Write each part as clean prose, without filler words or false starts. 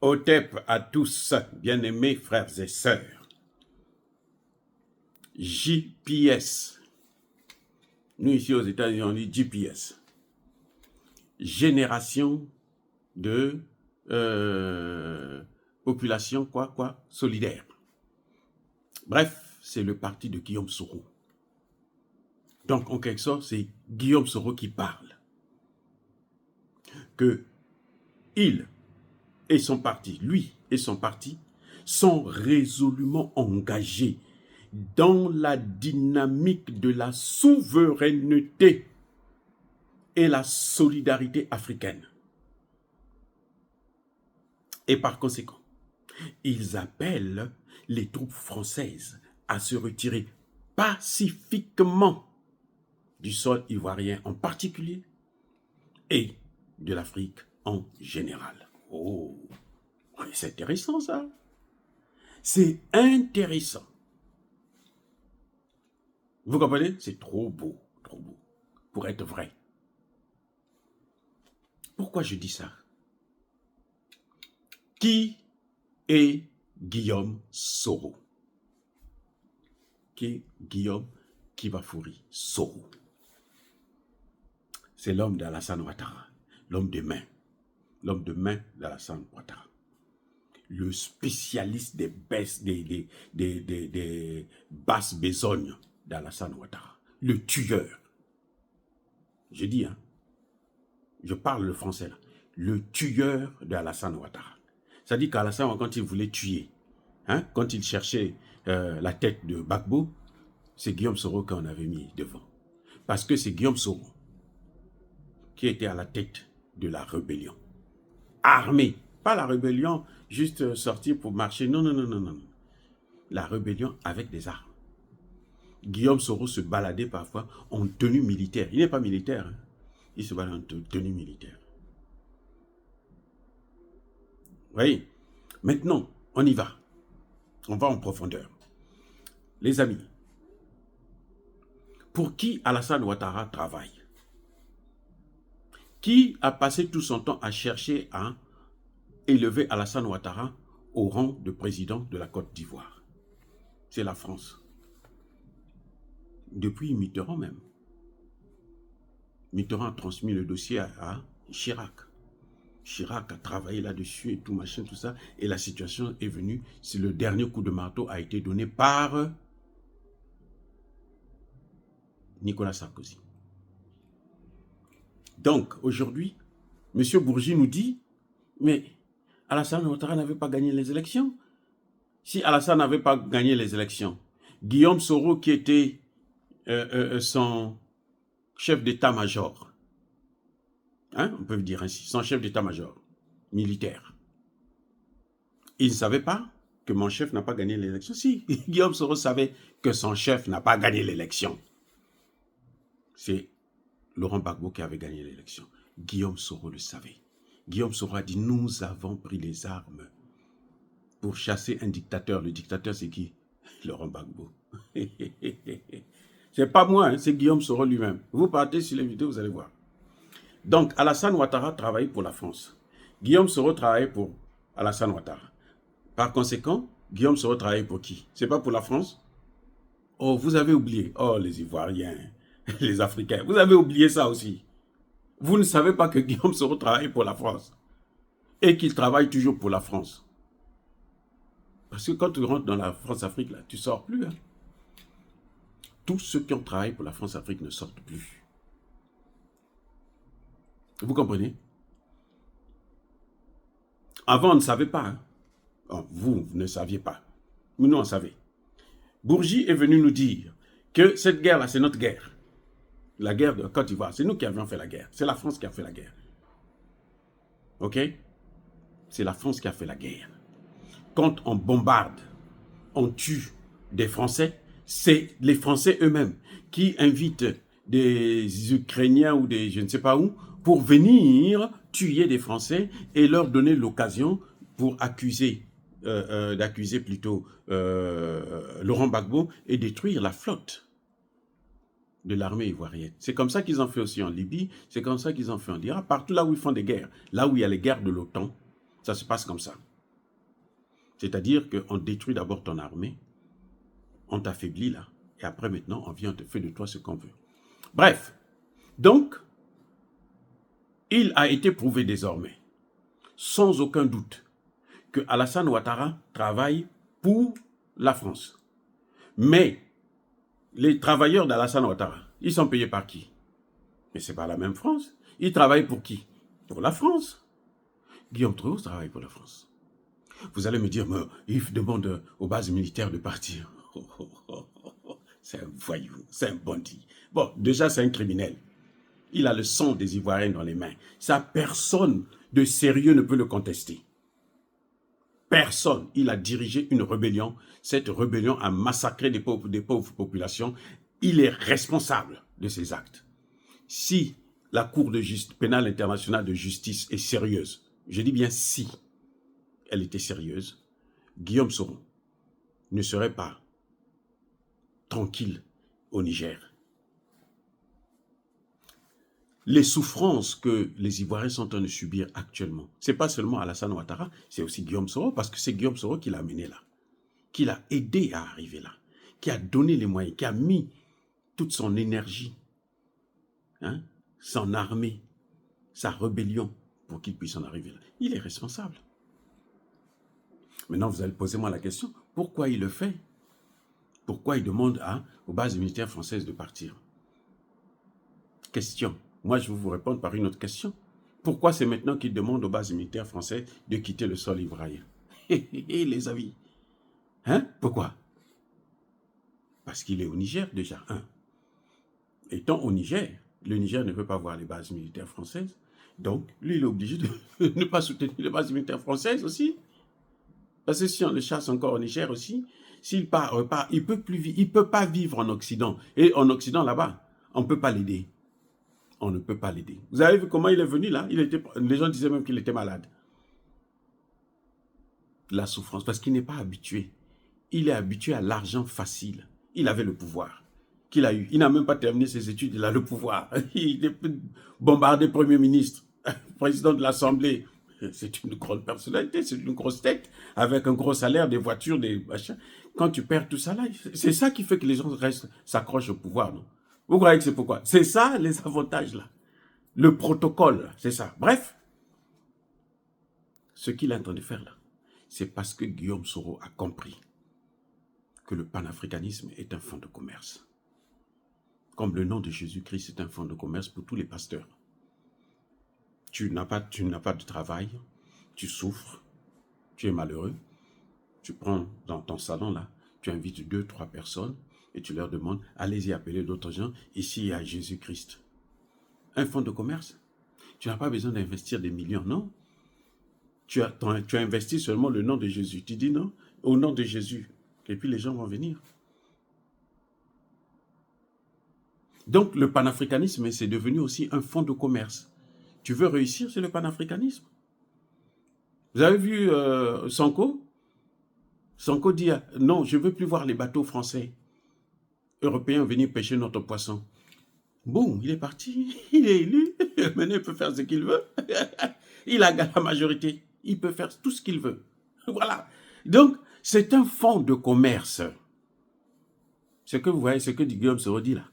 Otep à tous, bien-aimés frères et sœurs. JPS. Nous, ici aux États-Unis, on dit GPS. Génération de population, solidaire. Bref, c'est le parti de Guillaume Soro. Donc, en quelque sorte, c'est Guillaume Soro qui parle. Que il et son parti, lui et son parti, sont résolument engagés dans la dynamique de la souveraineté et la solidarité africaine. Et par conséquent, ils appellent les troupes françaises à se retirer pacifiquement du sol ivoirien en particulier et de l'Afrique en général. Oh, c'est intéressant ça. C'est intéressant. Vous comprenez? C'est trop beau pour être vrai. Pourquoi je dis ça? Qui est Guillaume Soro? Qui est Guillaume Kibafouri Soro? C'est l'homme d'Alassane Ouattara, l'homme de main d'Alassane Ouattara. Le spécialiste des basses besognes d'Alassane Ouattara. Le tueur. Je dis, hein, je parle le français là. Le tueur d'Alassane Ouattara. Ça dit qu'Alassane, quand il voulait tuer, hein, quand il cherchait la tête de Gbagbo, c'est Guillaume Soro qu'on avait mis devant. Parce que c'est Guillaume Soro qui était à la tête de la rébellion. Armé. Pas la rébellion juste sortir pour marcher. Non. La rébellion avec des armes. Guillaume Soro se baladait parfois en tenue militaire. Il n'est pas militaire. Hein. Il se balade en tenue militaire. Vous voyez? Maintenant, on y va. On va en profondeur. Les amis, pour qui Alassane Ouattara travaille? Qui a passé tout son temps à chercher à élever Alassane Ouattara au rang de président de la Côte d'Ivoire? C'est la France. Depuis Mitterrand même. Mitterrand a transmis le dossier à Chirac. Chirac a travaillé là-dessus et tout machin, tout ça. Et la situation est venue. C'est le dernier coup de marteau a été donné par Nicolas Sarkozy. Donc, aujourd'hui, M. Bourgi nous dit, mais Alassane Ouattara n'avait pas gagné les élections. Si Alassane n'avait pas gagné les élections, Guillaume Soro, qui était son chef d'état-major, hein, on peut dire ainsi, son chef d'état-major militaire, il ne savait pas que mon chef n'a pas gagné l'élection. Si, Guillaume Soro savait que son chef n'a pas gagné l'élection. C'est Laurent Gbagbo qui avait gagné l'élection. Guillaume Soro le savait. Guillaume Soro a dit, nous avons pris les armes pour chasser un dictateur. Le dictateur, c'est qui? Laurent Gbagbo. C'est pas moi, hein, c'est Guillaume Soro lui-même. Vous partez sur les vidéos, vous allez voir. Donc, Alassane Ouattara travaille pour la France. Guillaume Soro travaille pour Alassane Ouattara. Par conséquent, Guillaume Soro travaille pour qui? C'est pas pour la France? Oh, vous avez oublié. Oh, les Ivoiriens, les Africains, vous avez oublié ça aussi. Vous ne savez pas que Guillaume Soro travaille pour la France et qu'il travaille toujours pour la France. Parce que quand tu rentres dans la France-Afrique, là, tu ne sors plus. Hein. Tous ceux qui ont travaillé pour la France-Afrique ne sortent plus. Vous comprenez? Avant, on ne savait pas. Hein. Oh, vous ne saviez pas. Nous, on savait. Bourgi est venu nous dire que cette guerre-là, c'est notre guerre. La guerre de Côte d'Ivoire, c'est nous qui avions fait la guerre. C'est la France qui a fait la guerre. Ok? C'est la France qui a fait la guerre. Quand on bombarde, on tue des Français, c'est les Français eux-mêmes qui invitent des Ukrainiens ou des je ne sais pas où pour venir tuer des Français et leur donner l'occasion pour d'accuser plutôt Laurent Gbagbo et détruire la flotte de l'armée ivoirienne. C'est comme ça qu'ils ont fait aussi en Libye, c'est comme ça qu'ils ont fait en Irak, partout là où ils font des guerres, là où il y a les guerres de l'OTAN, ça se passe comme ça. C'est-à-dire qu'on détruit d'abord ton armée, on t'affaiblit là, et après maintenant, on vient, on te fait de toi ce qu'on veut. Bref, donc, il a été prouvé désormais, sans aucun doute, que Alassane Ouattara travaille pour la France. Mais les travailleurs d'Alassane Ouattara, ils sont payés par qui? Mais ce n'est pas la même France. Ils travaillent pour qui? Pour la France. Guillaume Soro travaille pour la France. Vous allez me dire, mais il demande aux bases militaires de partir. C'est un voyou, c'est un bandit. Bon, déjà, c'est un criminel. Il a le sang des Ivoiriens dans les mains. Ça, personne de sérieux ne peut le contester. Personne. Il a dirigé une rébellion. Cette rébellion a massacré des pauvres populations. Il est responsable de ces actes. Si la Cour pénale internationale de justice est sérieuse, je dis bien si elle était sérieuse, Guillaume Soro ne serait pas tranquille au Niger. Les souffrances que les Ivoiriens sont en train de subir actuellement, ce n'est pas seulement Alassane Ouattara, c'est aussi Guillaume Soro, parce que c'est Guillaume Soro qui l'a amené là, qui l'a aidé à arriver là, qui a donné les moyens, qui a mis toute son énergie, son armée, sa rébellion, pour qu'il puisse en arriver là. Il est responsable. Maintenant, vous allez poser moi la question, pourquoi il le fait? Pourquoi il demande aux bases militaires françaises de partir? Question. Moi, je vais vous répondre par une autre question. Pourquoi c'est maintenant qu'il demande aux bases militaires françaises de quitter le sol ivoirien? Les amis. Pourquoi? Parce qu'il est au Niger déjà. Étant au Niger, le Niger ne veut pas voir les bases militaires françaises. Donc, lui, il est obligé de ne pas soutenir les bases militaires françaises aussi. Parce que si on le chasse encore au Niger aussi, s'il part, il peut pas vivre en Occident. Et en Occident, là-bas, on ne peut pas l'aider. On ne peut pas l'aider. Vous avez vu comment il est venu là? Les gens disaient même qu'il était malade. La souffrance, parce qu'il n'est pas habitué. Il est habitué à l'argent facile. Il avait le pouvoir qu'il a eu. Il n'a même pas terminé ses études, il a le pouvoir. Il est bombardé Premier ministre, président de l'Assemblée. C'est une grande personnalité, c'est une grosse tête, avec un gros salaire, des voitures, des machins. Quand tu perds tout ça là, c'est ça qui fait que les gens s'accrochent au pouvoir, non? Vous croyez que c'est pourquoi? C'est ça, les avantages là. Le protocole, c'est ça. Bref, ce qu'il est en train de faire là, c'est parce que Guillaume Soro a compris que le panafricanisme est un fonds de commerce. Comme le nom de Jésus-Christ est un fonds de commerce pour tous les pasteurs. Tu n'as pas de travail, tu souffres, tu es malheureux, tu prends dans ton salon là, tu invites 2, 3 personnes et tu leur demandes, allez-y appeler d'autres gens, ici il y a Jésus-Christ. Un fonds de commerce. Tu n'as pas besoin d'investir des millions, non. Tu as investi seulement le nom de Jésus. Tu dis non, au nom de Jésus. Et puis les gens vont venir. Donc le panafricanisme, c'est devenu aussi un fonds de commerce. Tu veux réussir, c'est le panafricanisme. Vous avez vu Sonko? Sonko dit, non, je ne veux plus voir les bateaux français, européens venir pêcher notre poisson. Boum, il est parti, il est élu, maintenant il peut faire ce qu'il veut. Il a la majorité, il peut faire tout ce qu'il veut. Voilà. Donc, c'est un fonds de commerce. Ce que vous voyez, ce que Guillaume Soro dit là.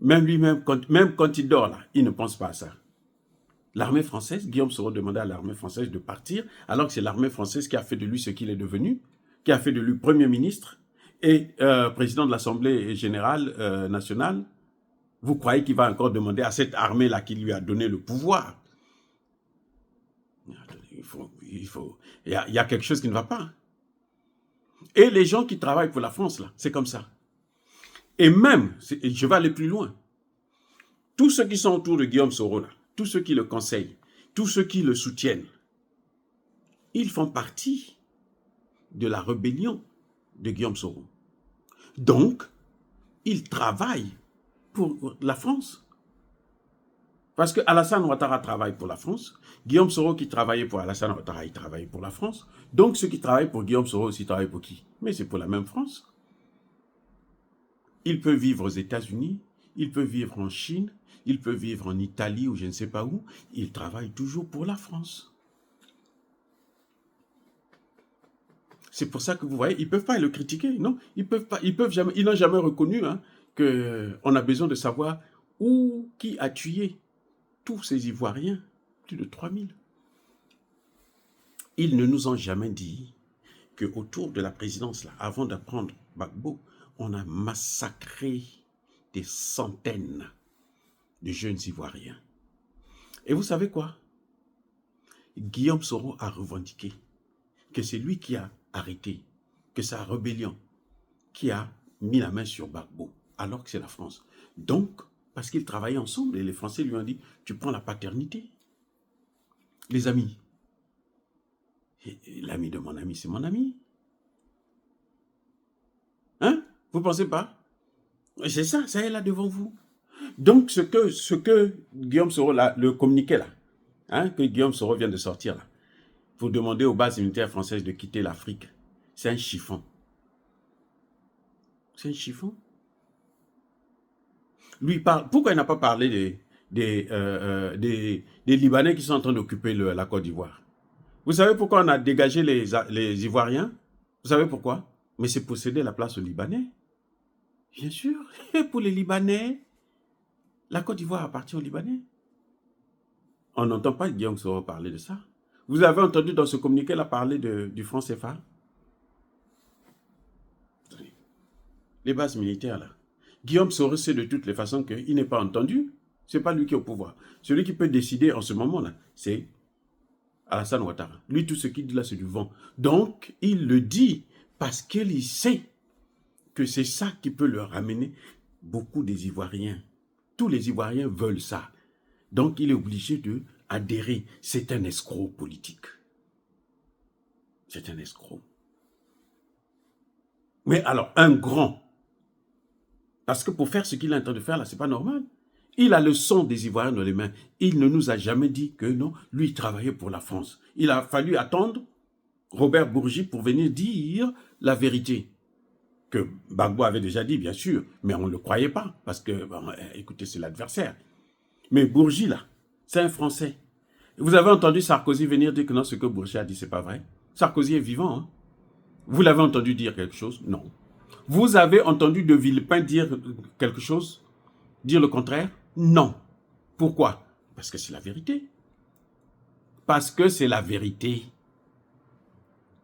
Même lui-même, même quand il dort là, il ne pense pas à ça. L'armée française, Guillaume Soro demandait à l'armée française de partir, alors que c'est l'armée française qui a fait de lui ce qu'il est devenu, qui a fait de lui Premier ministre et président de l'Assemblée générale nationale. Vous croyez qu'il va encore demander à cette armée-là qui lui a donné le pouvoir? Il y a quelque chose qui ne va pas. Et les gens qui travaillent pour la France, là, c'est comme ça. Et même, je vais aller plus loin, tous ceux qui sont autour de Guillaume Soro, là, tous ceux qui le conseillent, tous ceux qui le soutiennent, ils font partie de la rébellion de Guillaume Soro. Donc, ils travaillent pour la France. Parce que Alassane Ouattara travaille pour la France, Guillaume Soro qui travaillait pour Alassane Ouattara, il travaille pour la France. Donc, ceux qui travaillent pour Guillaume Soro aussi travaillent pour qui? Mais c'est pour la même France. Il peut vivre aux États-Unis, il peut vivre en Chine, il peut vivre en Italie ou je ne sais pas où. Il travaille toujours pour la France. C'est pour ça que vous voyez, ils ne peuvent pas le critiquer, non? Ils n'ont jamais reconnu hein, qu'on a besoin de savoir qui a tué tous ces Ivoiriens, plus de 3000. Ils ne nous ont jamais dit qu'autour de la présidence, là, avant d'apprendre Gbagbo, on a massacré des centaines de jeunes Ivoiriens. Et vous savez quoi? Guillaume Soro a revendiqué que c'est lui qui a arrêté, que c'est la rébellion qui a mis la main sur Gbagbo, alors que c'est la France. Donc, parce qu'ils travaillaient ensemble, et les Français lui ont dit, tu prends la paternité. Les amis, l'ami de mon ami, c'est mon ami. Hein? Vous ne pensez pas? C'est ça, ça est là devant vous. Donc, ce que Guillaume Soro, là, le communiqué là, hein, que Guillaume Soro vient de sortir là, pour demander aux bases militaires françaises de quitter l'Afrique, c'est un chiffon. C'est un chiffon. Lui parle. Pourquoi il n'a pas parlé des Libanais qui sont en train d'occuper la Côte d'Ivoire? Vous savez pourquoi on a dégagé les Ivoiriens? Vous savez pourquoi? Mais c'est pour céder la place aux Libanais. Bien sûr. Et pour les Libanais, la Côte d'Ivoire appartient aux Libanais. On n'entend pas Guillaume Soro parler de ça. Vous avez entendu dans ce communiqué-là parler du franc CFA? Les bases militaires, là. Guillaume Soro sait de toutes les façons qu'il n'est pas entendu. Ce n'est pas lui qui est au pouvoir. Celui qui peut décider en ce moment-là, c'est Alassane Ouattara. Lui, tout ce qu'il dit là, c'est du vent. Donc, il le dit parce qu'il sait que c'est ça qui peut leur amener beaucoup des Ivoiriens. Tous les Ivoiriens veulent ça. Donc, il est obligé d'adhérer. C'est un escroc politique. C'est un escroc. Mais alors, un grand. Parce que pour faire ce qu'il est en train de faire là, c'est pas normal. Il a le sang des Ivoiriens dans les mains. Il ne nous a jamais dit que non, lui, il travaillait pour la France. Il a fallu attendre Robert Bourgi pour venir dire la vérité. Que Gbagbo avait déjà dit, bien sûr, mais on ne le croyait pas. Parce que, bon, écoutez, c'est l'adversaire. Mais Bourgi, là, c'est un Français. Vous avez entendu Sarkozy venir dire que non, ce que Bourgi a dit, c'est pas vrai. Sarkozy est vivant. Hein? Vous l'avez entendu dire quelque chose? Non. Vous avez entendu De Villepin dire quelque chose? Dire le contraire? Non. Pourquoi? Parce que c'est la vérité. Parce que c'est la vérité.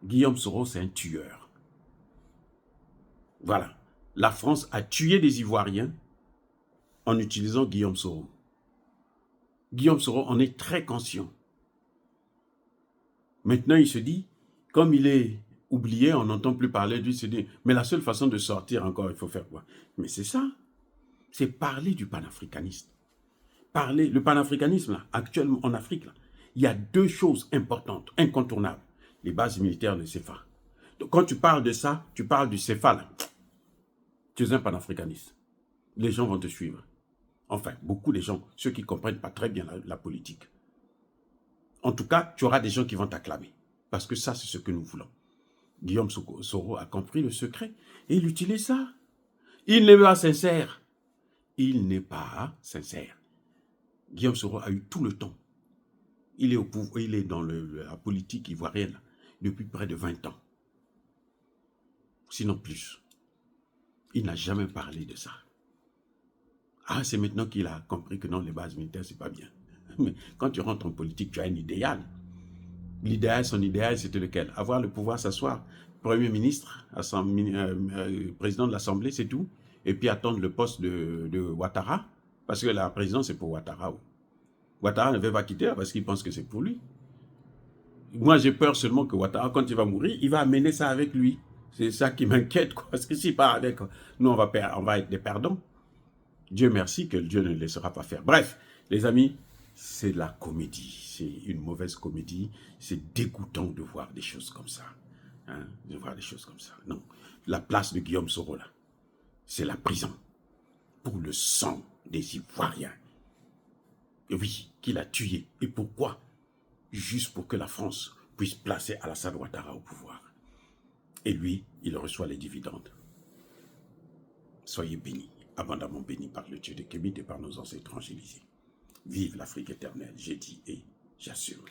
Guillaume Soro, c'est un tueur. Voilà. La France a tué des Ivoiriens en utilisant Guillaume Soro. Guillaume Soro en est très conscient. Maintenant, il se dit, comme il est oublié, on n'entend plus parler de lui, il se dit, mais la seule façon de sortir encore, il faut faire quoi? Mais c'est ça. C'est parler du panafricanisme. Le panafricanisme, là, actuellement en Afrique, là, il y a deux choses importantes, incontournables. Les bases militaires de CFA. Donc, quand tu parles de ça, tu parles du CFA, là. Tu es un panafricaniste. Les gens vont te suivre. Enfin, beaucoup de gens, ceux qui ne comprennent pas très bien la politique. En tout cas, tu auras des gens qui vont t'acclamer. Parce que ça, c'est ce que nous voulons. Guillaume Soro a compris le secret et il utilise ça. Il n'est pas sincère. Il n'est pas sincère. Guillaume Soro a eu tout le temps. Il est au pouvoir, il est dans la politique ivoirienne depuis près de 20 ans. Sinon plus. Il n'a jamais parlé de ça. Ah, c'est maintenant qu'il a compris que non, les bases militaires, c'est pas bien. Mais quand tu rentres en politique, tu as un idéal. L'idéal, son idéal, c'était lequel? Avoir le pouvoir, s'asseoir, Premier ministre, président de l'Assemblée, c'est tout. Et puis attendre le poste de Ouattara. Parce que la présidence, c'est pour Ouattara. Ouattara ne veut pas quitter parce qu'il pense que c'est pour lui. Moi, j'ai peur seulement que Ouattara, quand il va mourir, il va amener ça avec lui. C'est ça qui m'inquiète, quoi. Parce que s'il part avec, nous, on va être des perdants. Dieu merci que Dieu ne le laissera pas faire. Bref, les amis, c'est la comédie. C'est une mauvaise comédie. C'est dégoûtant de voir des choses comme ça. Hein, de voir des choses comme ça. Non. La place de Guillaume Soro, là, c'est la prison. Pour le sang des Ivoiriens. Et oui, qu'il a tué. Et pourquoi? Juste pour que la France puisse placer Alassane Ouattara au pouvoir. Et lui, il reçoit les dividendes. Soyez bénis, abondamment bénis par le Dieu de Kémit et par nos ancêtres angélisés. Vive l'Afrique éternelle, j'ai dit et j'assume.